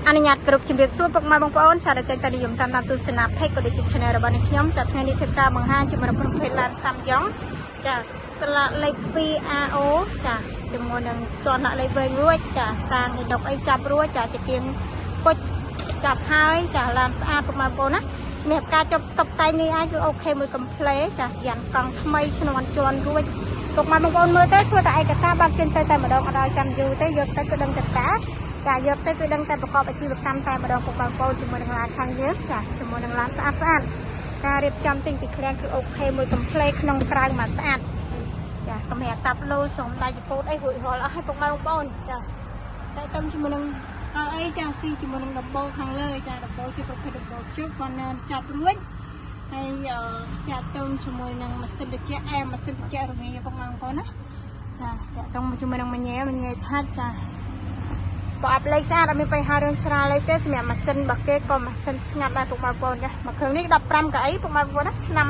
អនុញ្ញាតគ្រប់ជំរាបសួរពុកម៉ែបងប្អូនចាដែលតែងតែនិយមតាមទស្សនាเพจក៏ដូចជា channel របស់នេះខ្ញុំចាថ្ងៃនេះធ្វើការបង្ហាញជាមួយប្រភេទឡានសាំយ៉ុងចាស្លាកលេខ 2AO ចាជាមួយនឹងជាន់ដាក់លេខវែងរួចចាតាំងដុកអីចាប់រួចចាជាគៀងពុជចាប់ហើយចាឡានស្អាតពុកម៉ែបងប្អូនណាសម្រាប់ការតុបតែងនេះអាចគឺអូខេមួយកំភ្លេចាយ៉ាងកង់ថ្មីឈ្នន់ជាន់រួចពុកម៉ែបងប្អូនមើលទៅធ្វើតែឯកសារបាត់ចេញទៅតែម្ដងអត់ឲ្យចាំយូរទេយកទៅគឺដឹងតែការចាយកទៅគឺដឹងតែប្រកបអាជីវកម្មតែម្ដងពុកបងប្អូនជាមួយនឹងឡានខាងយើងចាជាមួយនឹងឡានស្អាតការរៀបចំចេញពីឃ្លាំងគឺអូខេមួយកំភ្លេក្នុងក្រៅមកស្អាតចាសម្រាប់តាប់ឡូសុំដៃចពោតអីរួចរាល់អស់ឲ្យពុកបងប្អូនចាតែទៅជាមួយនឹងអីចាស៊ីជាមួយនឹងដំបូលខាងលើចាដំបូលជាប្រភេទដំបូលជុកបានចាប់រួចហើយតាក់ទងជាមួយនឹងម៉ាស៊ីនត្រជាក់ម៉ាស៊ីនត្រជាក់រងាពុកបងប្អូនណាចាតាក់ទងជាមួយនឹងមញ៉ែថាច់ចាបើអាប់លេខស្អាតអត់មានបញ្ហារឿងស្រាលអីទេសម្រាប់ម៉ាស៊ីនរបស់គេក៏ម៉ាស៊ីនស្ងាត់ដែរពុកបងប្អូនចាមួយគ្រឿងនេះ15កៅអីពុកបងប្អូនណាឆ្នាំ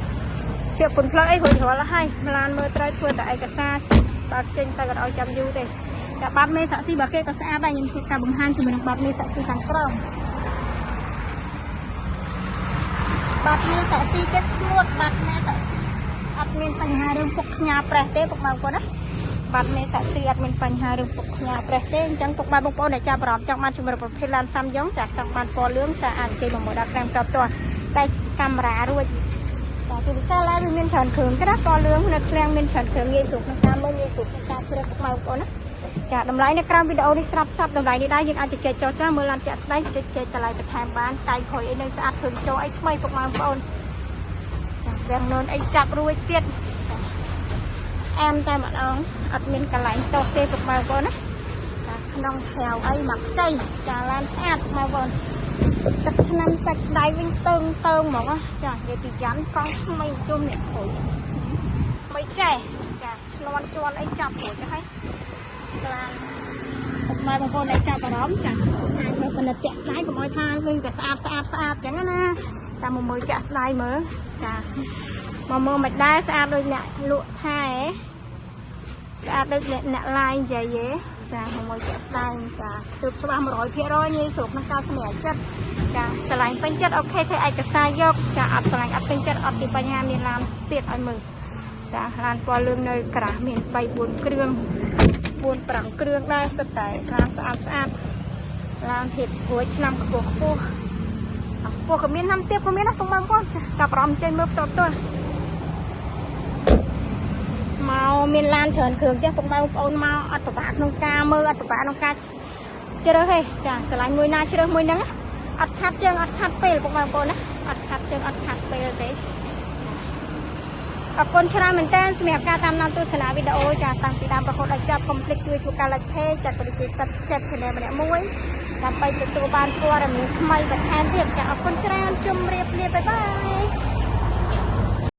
01ជាពុនផ្លឹកអីរួចរាល់ហើយឡានមើលត្រូវធ្វើតែឯកសារបើចេញទៅក៏ឲ្យចាំយូរទេតែបាត់មេសាក់ស៊ីរបស់គេក៏ស្អាតដែរខ្ញុំធ្វើការបង្ហាញជាមួយនឹងបាត់មេសាក់ស៊ីខាងក្រោមបាត់មេសាក់ស៊ីគេស្ងួតបាត់មេសាក់ស៊ីអត់មានបញ្ហារឿងពុកខ្ញាប្រេះទេពុកបងប្អូនណាបាត់មេសាក់ស៊ីអត់មានបញ្ហារឿងពុកខ្ញាប្រេះទេអញ្ចឹងពុកបងប្អូនដែលចាប់អារម្មណ៍ចង់បានជំរឿនប្រភេទឡានសាំយ៉ុងចាចង់បានពណ៌លឿងចាអាចជិះមកមួយដល់ក្រែមក្របតោះតែកាមេរ៉ារួចតែជាពិសេសឡើយវាមានច្រើនគ្រឿងគេណាពណ៌លឿងនៅឃ្លាំងមានច្រើនគ្រឿងងាយស្រួលក្នុងការមើលងាយស្រួលក្នុងការជ្រើសពុកបងប្អូនណាចាតម្លៃនៅក្រោមវីដេអូនេះស្រាប់តម្លៃនេះដែរយើងអាចជជែកចោះចាមើលឡានចាក់ស្ដែងជជែកតម្លៃបន្ថែមបានកាយហុយអីនៅស្អាតគ្រឿងចូលអីថ្មីពុកបងប្អូនចាវាំងនូនអីចាប់រួចទៀតចាអែមតែម្ដងអត់មានកន្លែងតោះទេពុកបងប្អូនណាចាក្នុងក្រៅអីមកខ្ចីចាឡានស្អាតបងប្អូនទឹកឆ្នាំសាច់ដៃវិញតើងហ្មងចានិយាយពីយ៉ាន់កង់ថ្មីជុំនេះហុយមិនចេះចាឆ្លន់ជន់អីចាប់រួចហើយឡានពុកម៉ែបងប្អូនដែលចាប់អារម្មណ៍ចាអាចមើលផលិតចាក់ស្ដាយកុំឲ្យថាវិញតែស្អាតអញ្ចឹងណាតាមមើលចាក់ស្ដាយមើលចាមកមើលមិនដែរស្អាតដូចអ្នកលក់ថែស្អាតដូចអ្នកឡាយនិយាយចាមកមើលចាក់ស្ដាយចាទើបច្បាស់ 100% ងាយស្រួលក្នុងការសម្រេចចិត្តចាស្រឡាញ់ពេញចិត្តអូខេធ្វើឯកសារយកចាអត់ស្រឡាញ់អត់ពេញចិត្តអត់មានបញ្ហាមានឡានទៀតឲ្យមើលចាឡានពណ៌លឿងនៅក្រាស់មាន3 4គ្រឿង4 5គ្រឿងដែរសិតតែឡានស្អាតឡានហេតុរួចឆ្នាំខ្ពស់ក៏មានហាំទៀតក៏មានណាពុកបងប្អូនចាប់អារម្មណ៍ចេញមើលផ្ទាល់មកមានឡានច្រើនគ្រឿងចេះពុកបងប្អូនមកអត់ប្របាក់ក្នុងការមើលអត់ប្របាក់ក្នុងការជ្រើសទេចាស្រឡាញ់មួយណាជ្រើសមួយហ្នឹងអត់ខាត់ជើងអត់ខាត់ពេលពុកបងប្អូនណាអត់ខាត់ជើងអត់ខាត់ពេលទេអរគុណច្រើនមែនតើសម្រាប់ការតាមដានទស្សនាវីដេអូចាតាំងពីដើមរហូតដល់ចប់កុំភ្លេចជួយធ្វើការ like page ចាក៏ដូចជា subscribe channel ម្នាក់មួយដើម្បីទទួលបានព័ត៌មានថ្មីបន្ថែមទៀតចាអរគុណច្រើនជម្រាបលាបាយបាយ